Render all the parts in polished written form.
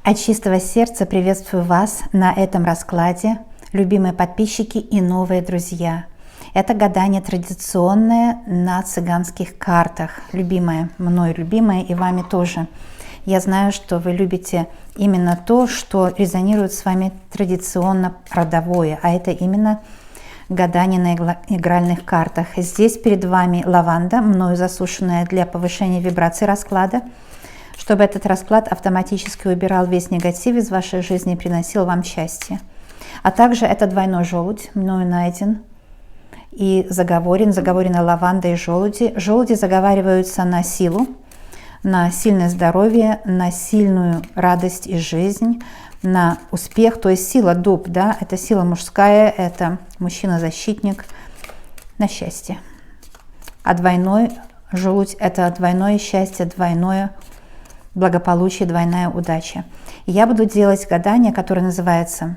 От чистого сердца приветствую вас на этом раскладе, любимые подписчики и новые друзья. Это гадание традиционное на цыганских картах, любимое, мною любимое и вами тоже. Я знаю, что вы любите именно то, что резонирует с вами традиционно родовое, а это именно гадание на игральных картах. Здесь перед вами лаванда, мною засушенная для повышения вибрации расклада, чтобы этот расклад автоматически убирал весь негатив из вашей жизни и приносил вам счастье. А также это двойной желудь, мною найден и заговорена лаванда и желуди. Желуди заговариваются на силу, на сильное здоровье, на сильную радость и жизнь, на успех, то есть сила дуб, да, это сила мужская, это мужчина-защитник, на счастье. А двойной желудь – это двойное счастье, двойное благополучие, двойная удача. Я буду делать гадание, которое называется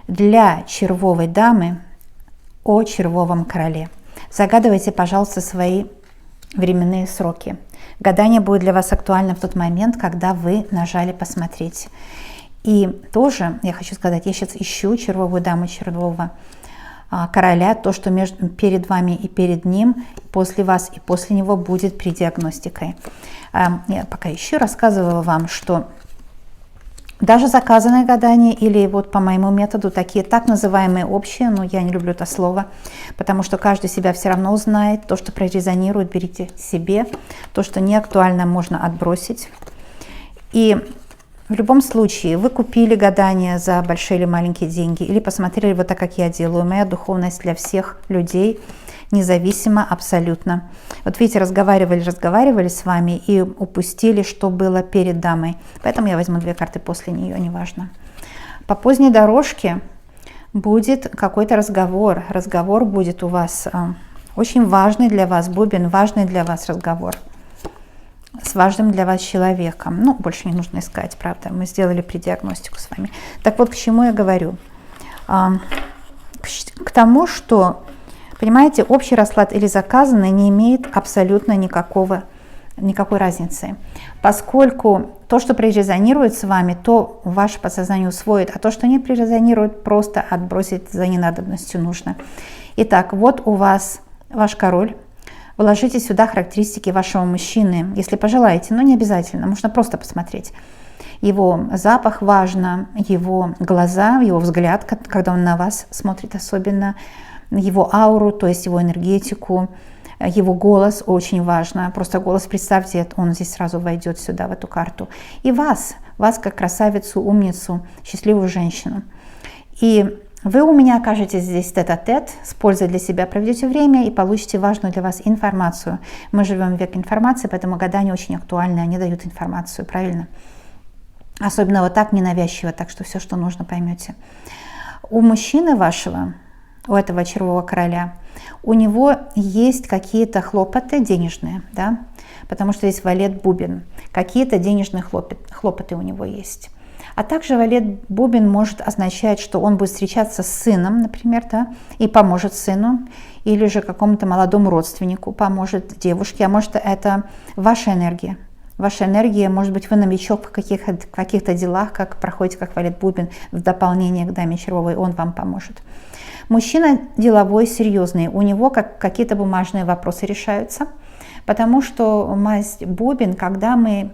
«Для червовой дамы о червовом короле». Загадывайте, пожалуйста, свои временные сроки. Гадание будет для вас актуально в тот момент, когда вы нажали «Посмотреть». И тоже, я хочу сказать, я сейчас ищу червовую даму червового короля, то, что перед вами и перед ним, после вас и после него будет при диагностике. Я пока ищу, рассказывала вам, что даже заказанное гадание или вот по моему методу такие так называемые общие, но я не люблю это слово, потому что каждый себя все равно узнает. То, что прорезонирует, берите себе. То, что не актуально, можно отбросить. И в любом случае, вы купили гадание за большие или маленькие деньги, или посмотрели вот так, как я делаю. Моя духовность для всех людей, независимо абсолютно. Вот видите, разговаривали с вами и упустили, что было перед дамой. Поэтому я возьму две карты после нее, неважно. По поздней дорожке будет какой-то разговор. Разговор будет у вас очень важный для вас, бубен, важный для вас разговор с важным для вас человеком. Ну, больше не нужно искать, правда. Мы сделали предиагностику с вами. Так вот, к чему я говорю? К тому, что, понимаете, общий расклад или заказанный не имеет абсолютно никакой разницы. Поскольку то, что прирезонирует с вами, то ваше подсознание усвоит, а то, что не прирезонирует, просто отбросить за ненадобностью нужно. Итак, вот у вас ваш король. Вложите сюда характеристики вашего мужчины, если пожелаете, но не обязательно, можно просто посмотреть. Его запах важно, его глаза, его взгляд, когда он на вас смотрит особенно, его ауру, то есть его энергетику, его голос очень важно. Просто голос, представьте, он здесь сразу войдет сюда, в эту карту. И вас как красавицу, умницу, счастливую женщину. И вы у меня окажетесь здесь тет-а-тет, с пользой для себя проведете время и получите важную для вас информацию. Мы живем в век информации, поэтому гадания очень актуальны, они дают информацию, правильно? Особенно вот так, ненавязчиво, так что все, что нужно, поймете. У мужчины вашего, у этого червового короля, у него есть какие-то хлопоты денежные, да? Потому что здесь валет бубен, какие-то денежные хлопоты у него есть. А также валет бубен может означать, что он будет встречаться с сыном, например, да, и поможет сыну, или же какому-то молодому родственнику поможет девушке, а может это ваша энергия. Ваша энергия, может быть, вы новичок в каких-то делах, как проходите как валет бубен в дополнение к даме червовой, он вам поможет. Мужчина деловой, серьезный, у него какие-то бумажные вопросы решаются, потому что масть бубен, когда мы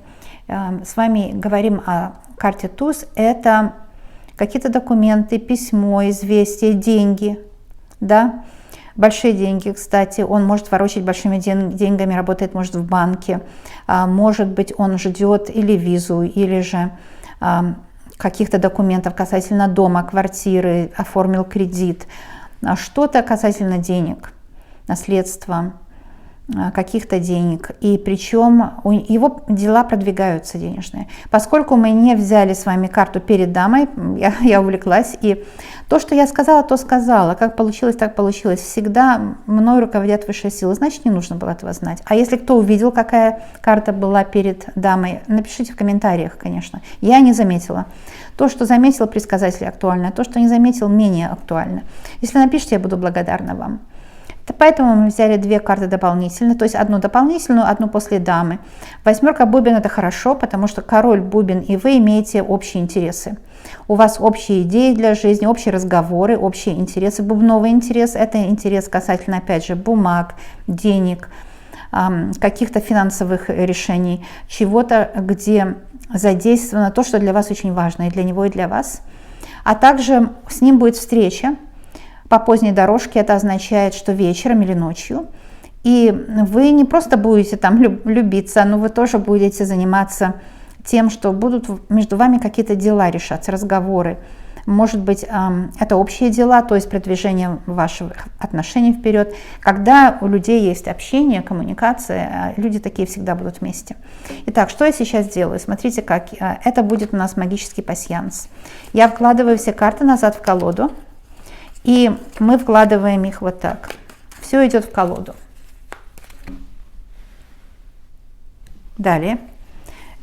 с вами говорим о карте туз, это какие-то документы, письмо, известия, деньги, да, большие деньги, кстати, он может ворочать большими деньгами, работает, может, в банке, может быть, он ждет или визу, или же каких-то документов касательно дома, квартиры, оформил кредит, что-то касательно денег, наследства, каких-то денег, и причем его дела продвигаются денежные. Поскольку мы не взяли с вами карту перед дамой, я увлеклась, и то, что я сказала, то сказала, как получилось, так получилось. Всегда мной руководят высшие силы, значит, не нужно было этого знать. А если кто увидел, какая карта была перед дамой, напишите в комментариях, конечно. Я не заметила. То, что заметил предсказатель, актуально, то, что не заметил, менее актуально. Если напишите, я буду благодарна вам. Поэтому мы взяли две карты дополнительно, то есть одну дополнительную, одну после дамы. Восьмерка бубен — это хорошо, потому что король бубен и вы имеете общие интересы. У вас общие идеи для жизни, общие разговоры, общие интересы. Бубновый интерес — это интерес касательно, опять же, бумаг, денег, каких-то финансовых решений, чего-то, где задействовано то, что для вас очень важно, и для него, и для вас. А также с ним будет встреча по поздней дорожке, это означает, что вечером или ночью. И вы не просто будете там любиться, но вы тоже будете заниматься тем, что будут между вами какие-то дела решаться, разговоры. Может быть, это общие дела, то есть продвижение ваших отношений вперед. Когда у людей есть общение, коммуникация, люди такие всегда будут вместе. Итак, что я сейчас делаю? Смотрите, как это будет у нас магический пасьянс. Я вкладываю все карты назад в колоду, и мы вкладываем их вот так. Все идет в колоду. Далее.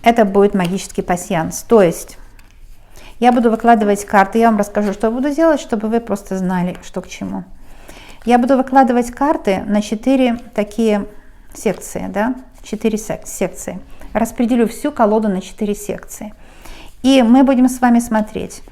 Это будет магический пасьянс, то есть я буду выкладывать карты, я вам расскажу, что я буду делать, чтобы вы просто знали, что к чему. Я буду выкладывать карты на 4 такие секции, да, 4 секции. Распределю всю колоду на 4 секции. И мы будем с вами смотреть.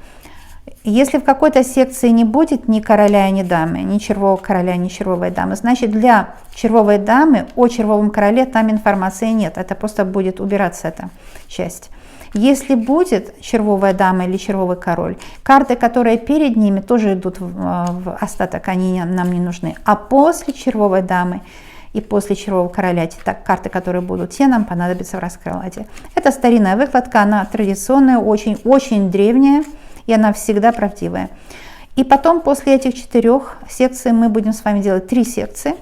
Если в какой-то секции не будет ни короля, ни дамы, ни червового короля, ни червовой дамы, значит для червовой дамы о червовом короле там информации нет. Это просто будет убираться эта часть. Если будет червовая дама или червовый король, карты, которые перед ними, тоже идут в остаток, они нам не нужны. А после червовой дамы и после червового короля, те карты, которые будут, те нам понадобятся в раскладе. Это старинная выкладка, она традиционная, очень древняя, и она всегда правдивая. И потом после этих 4 секций мы будем с вами делать 3 секции.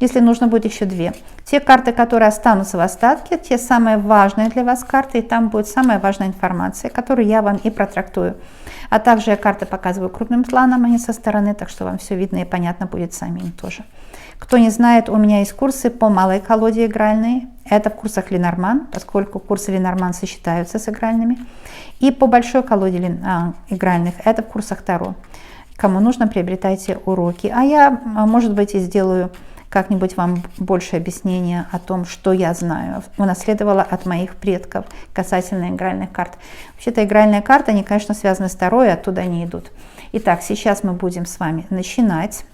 Если нужно будет еще 2. Те карты, которые останутся в остатке, те самые важные для вас карты, и там будет самая важная информация, которую я вам и протрактую. А также я карты показываю крупным планом, а не со стороны, так что вам все видно и понятно будет самим тоже. Кто не знает, у меня есть курсы по малой колоде игральной. Это в курсах Ленорман, поскольку курсы Ленорман сочетаются с игральными. И по большой колоде игральных, это в курсах Таро. Кому нужно, приобретайте уроки. А я, может быть, и сделаю как-нибудь вам больше объяснения о том, что я знаю, унаследовала от моих предков касательно игральных карт. Вообще-то игральные карты, они, конечно, связаны с Таро, и оттуда они идут. Итак, сейчас мы будем с вами начинать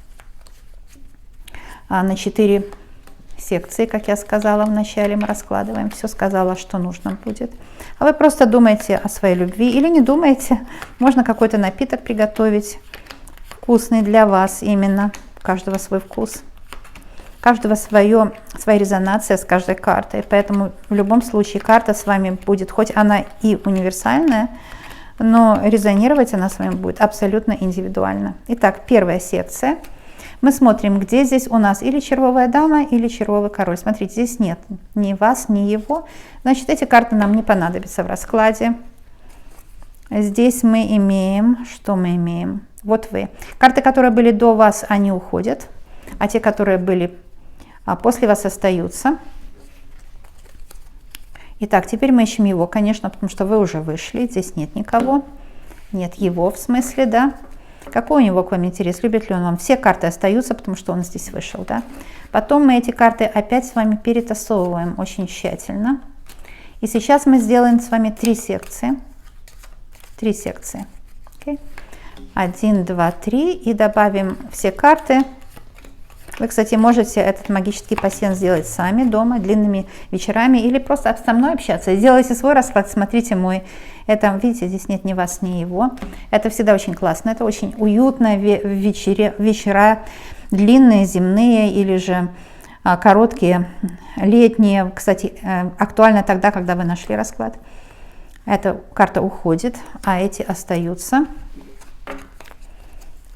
на 4 секции, как я сказала в начале, мы раскладываем. Все сказала, что нужно будет. А вы просто думаете о своей любви или не думаете. Можно какой-то напиток приготовить, вкусный для вас именно, у каждого свой вкус. У каждого своя резонация с каждой картой. Поэтому в любом случае карта с вами будет, хоть она и универсальная, но резонировать она с вами будет абсолютно индивидуально. Итак, первая секция. Мы смотрим, где здесь у нас или червовая дама, или червовый король. Смотрите, здесь нет ни вас, ни его. Значит, эти карты нам не понадобятся в раскладе. Здесь мы имеем, что мы имеем? Вот вы. Карты, которые были до вас, они уходят, а те, которые были после вас, остаются. Итак, теперь мы ищем его, конечно, потому что вы уже вышли, здесь нет никого. Нет его, в смысле, да. Какой у него к вам интерес, любит ли он вам? Все карты остаются, потому что он здесь вышел, да. Потом мы эти карты опять с вами перетасовываем очень тщательно. И сейчас мы сделаем с вами 3 секции. 3 секции. Okay. 1, 2, 3. И добавим все карты. Вы, кстати, можете этот магический пасьянс сделать сами дома, длинными вечерами, или просто со мной общаться. Сделайте свой расклад, смотрите мой. Это, видите, здесь нет ни вас, ни его. Это всегда очень классно, это очень уютно. Вечера длинные, земные или же короткие, летние. Кстати, актуально тогда, когда вы нашли расклад. Эта карта уходит, а эти остаются.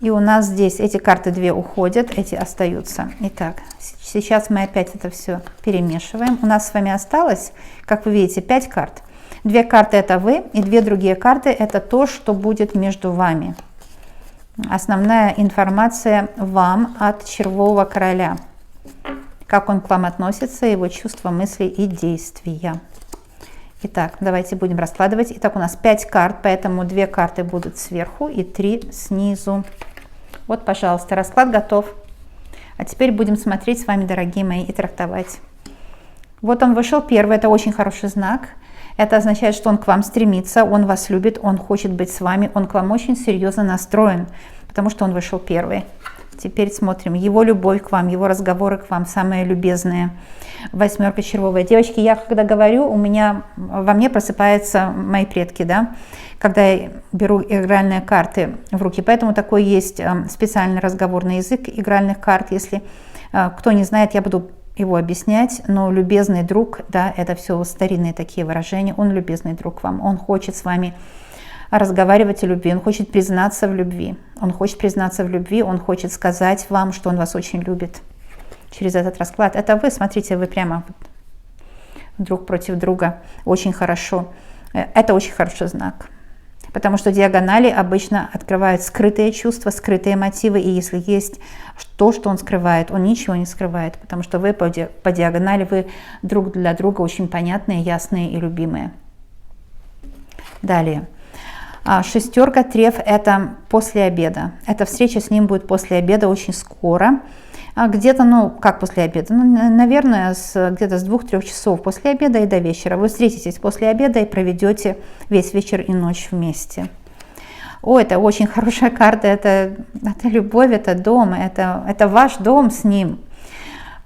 И у нас здесь эти карты 2 уходят, эти остаются. Итак, сейчас мы опять это все перемешиваем. У нас с вами осталось, как вы видите, 5 карт. 2 карты это вы, и 2 другие карты это то, что будет между вами. Основная информация вам от червового короля. Как он к вам относится, его чувства, мысли и действия. Итак, давайте будем раскладывать. Итак, у нас 5 карт, поэтому 2 карты будут сверху и 3 снизу. Вот, пожалуйста, расклад готов. А теперь будем смотреть с вами, дорогие мои, и трактовать. Вот он вышел первый, это очень хороший знак. Это означает, что он к вам стремится, он вас любит, он хочет быть с вами, он к вам очень серьезно настроен, потому что он вышел первый. Теперь смотрим его любовь к вам, его разговоры к вам, самые любезные. Восьмерка червовая. Девочки, я когда говорю, во мне просыпаются мои предки, да, когда я беру игральные карты в руки. Поэтому такой есть специальный разговорный язык игральных карт. Если кто не знает, я буду его объяснять, но любезный друг, да, это все старинные такие выражения, он любезный друг вам, он хочет с вами разговаривать о любви, он хочет признаться в любви, он хочет сказать вам, что он вас очень любит через этот расклад. Это вы, смотрите, вы прямо друг против друга, очень хорошо, это очень хороший знак. Потому что диагонали обычно открывают скрытые чувства, скрытые мотивы, и если есть то, что он скрывает, он ничего не скрывает, потому что вы по диагонали, вы друг для друга очень понятные, ясные и любимые. Далее. Шестерка треф – это после обеда. Эта встреча с ним будет после обеда очень скоро. Где-то, как после обеда? Наверное, где-то с 2-3 часов после обеда и до вечера. Вы встретитесь после обеда и проведете весь вечер и ночь вместе. Это очень хорошая карта, это любовь, это дом, это ваш дом с ним.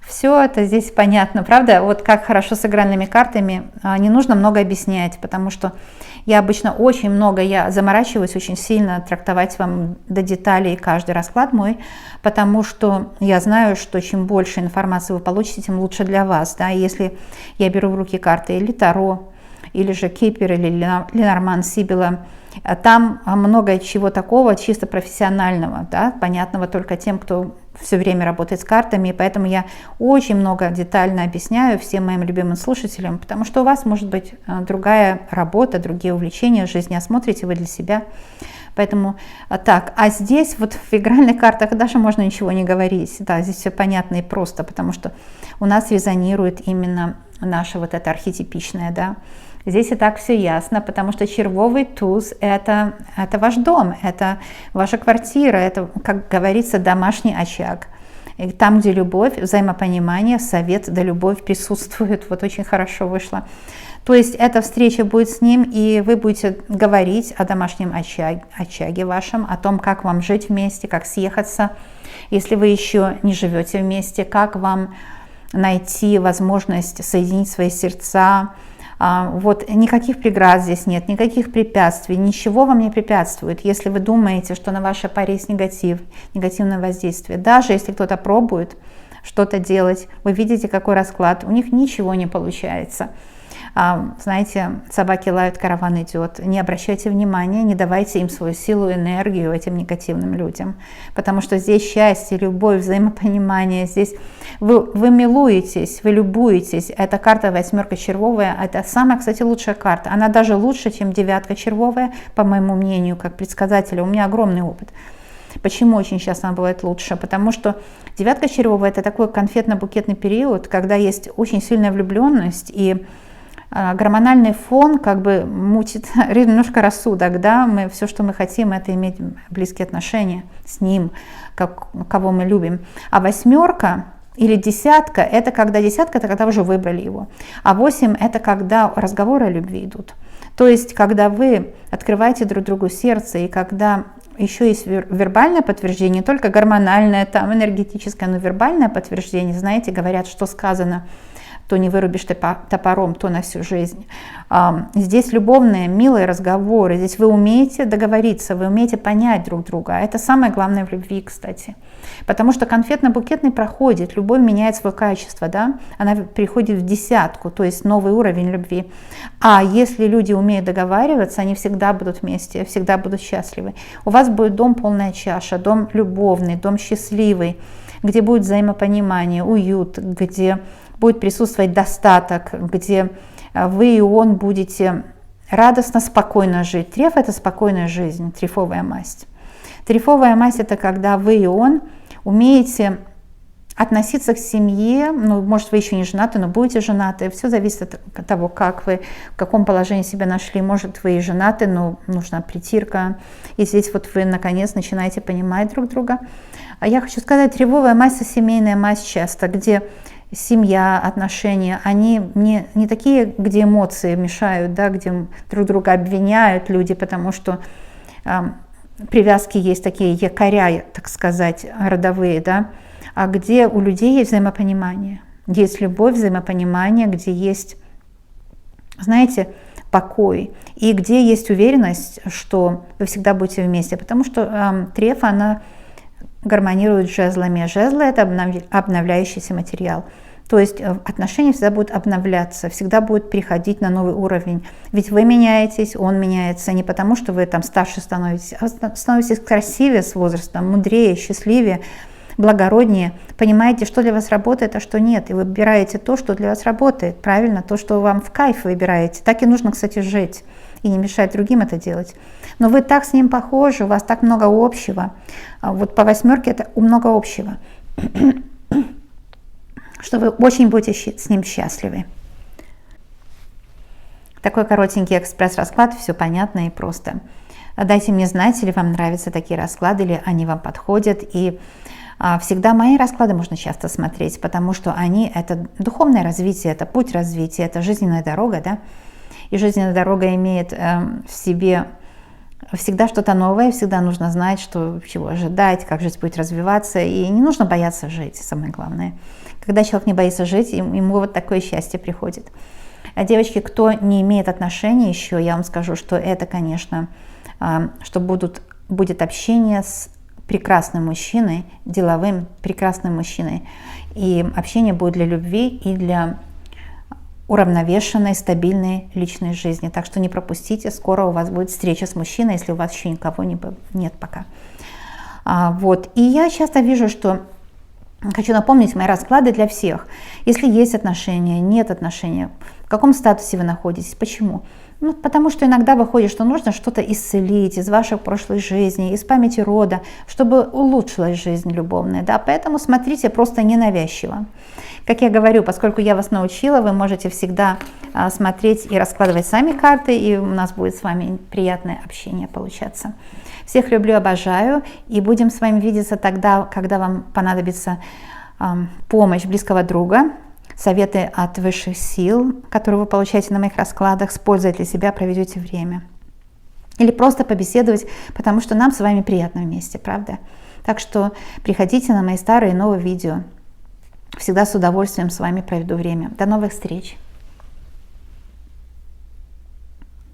Все это здесь понятно, правда? Вот как хорошо с игральными картами, не нужно много объяснять, потому что я обычно я заморачиваюсь очень сильно трактовать вам до деталей каждый расклад мой, потому что я знаю, что чем больше информации вы получите, тем лучше для вас. Да? Если я беру в руки карты или Таро, или же Кипер, или Ленорман Сибила, там много чего такого чисто профессионального, да, понятного только тем, кто все время работает с картами, и поэтому я очень много детально объясняю всем моим любимым слушателям, потому что у вас может быть другая работа, другие увлечения в жизни, а смотрите вы для себя. Поэтому так, а здесь вот в игральных картах даже можно ничего не говорить, да, здесь все понятно и просто, потому что у нас резонирует именно наше вот это архетипичное, да. Здесь и так все ясно, потому что червовый туз – это ваш дом, это ваша квартира, это, как говорится, домашний очаг. И там, где любовь, взаимопонимание, совет да любовь присутствует. Вот очень хорошо вышло. То есть эта встреча будет с ним, и вы будете говорить о домашнем очаге вашем, о том, как вам жить вместе, как съехаться, если вы еще не живете вместе, как вам найти возможность соединить свои сердца. Вот никаких преград здесь нет, никаких препятствий, ничего вам не препятствует, если вы думаете, что на вашей паре есть негативное воздействие. Даже если кто-то пробует что-то делать, вы видите, какой расклад, у них ничего не получается. Знаете, собаки лают, караван идет. Не обращайте внимания, не давайте им свою силу, энергию, этим негативным людям. Потому что здесь счастье, любовь, взаимопонимание. Здесь вы милуетесь, вы любуетесь. Эта карта восьмерка червовая. Это самая, кстати, лучшая карта. Она даже лучше, чем девятка червовая, по моему мнению, как предсказателя. У меня огромный опыт. Почему очень часто она бывает лучше? Потому что девятка червовая – это такой конфетно-букетный период, когда есть очень сильная влюбленность, и гормональный фон как бы мутит немножко рассудок, да, все, что мы хотим, это иметь близкие отношения с ним, кого мы любим. А восьмерка или десятка, это когда вы уже выбрали его, а 8 это когда разговоры о любви идут. То есть, когда вы открываете друг другу сердце, и когда еще есть вербальное подтверждение, не только гормональное, там энергетическое, но вербальное подтверждение, знаете, говорят, что сказано, то не вырубишь топором, то на всю жизнь. Здесь любовные, милые разговоры, здесь вы умеете договориться, вы умеете понять друг друга. Это самое главное в любви, кстати. Потому что конфетно-букетный проходит, любовь меняет свое качество, да? Она переходит в десятку, то есть новый уровень любви. А если люди умеют договариваться, они всегда будут вместе, всегда будут счастливы. У вас будет дом полная чаша, дом любовный, дом счастливый, где будет взаимопонимание, уют, где будет присутствовать достаток, где вы и он будете радостно, спокойно жить. Треф – это спокойная жизнь, трефовая масть. Трефовая масть – это когда вы и он умеете относиться к семье, ну, может, вы еще не женаты, но будете женаты, все зависит от того, как вы, в каком положении себя нашли. Может, вы и женаты, но нужна притирка. И здесь вот вы, наконец, начинаете понимать друг друга. А я хочу сказать, тревовая масса, семейная масса часто, где семья, отношения, они не такие, где эмоции мешают, да, где друг друга обвиняют люди, потому что привязки есть такие якоря, так сказать, родовые, да, а где у людей есть взаимопонимание, где есть любовь, взаимопонимание, где есть, знаете, покой, и где есть уверенность, что вы всегда будете вместе, потому что трефа, она гармонирует с жезлами. Жезлы – это обновляющийся материал. То есть отношения всегда будут обновляться, всегда будут переходить на новый уровень. Ведь вы меняетесь, он меняется не потому, что вы там старше становитесь, а становитесь красивее с возрастом, мудрее, счастливее, благороднее. Понимаете, что для вас работает, а что нет. И выбираете то, что для вас работает. Правильно, то, что вам в кайф выбираете. Так и нужно, кстати, жить. И не мешать другим это делать. Но вы так с ним похожи, у вас так много общего. Вот по восьмерке это много общего. Что вы очень будете с ним счастливы. Такой коротенький экспресс-расклад, все понятно и просто. Дайте мне знать, или вам нравятся такие расклады, или они вам подходят. И всегда мои расклады можно часто смотреть, потому что они – это духовное развитие, это путь развития, это жизненная дорога, да. И жизненная дорога имеет в себе всегда что-то новое, всегда нужно знать, чего ожидать, как жизнь будет развиваться, и не нужно бояться жить, самое главное. Когда человек не боится жить, ему вот такое счастье приходит. А девочки, кто не имеет отношений еще, я вам скажу, что это, конечно, что будет общение с прекрасным мужчиной, деловым прекрасным мужчиной, и общение будет для любви и для уравновешенной, стабильной личной жизни. Так что не пропустите, скоро у вас будет встреча с мужчиной, если у вас еще никого нет пока. Вот. И я часто вижу, что хочу напомнить мои расклады для всех. Если есть отношения, нет отношений, в каком статусе вы находитесь, почему? Ну, потому что иногда выходит, что нужно что-то исцелить из вашей прошлой жизни, из памяти рода, чтобы улучшилась жизнь любовная. Да? Поэтому смотрите просто ненавязчиво. Как я говорю, поскольку я вас научила, вы можете всегда смотреть и раскладывать сами карты, и у нас будет с вами приятное общение получаться. Всех люблю, обожаю, и будем с вами видеться тогда, когда вам понадобится помощь близкого друга, советы от высших сил, которые вы получаете на моих раскладах, с пользой для себя проведете время. Или просто побеседовать, потому что нам с вами приятно вместе, правда? Так что приходите на мои старые и новые видео. Всегда с удовольствием с вами проведу время. До новых встреч!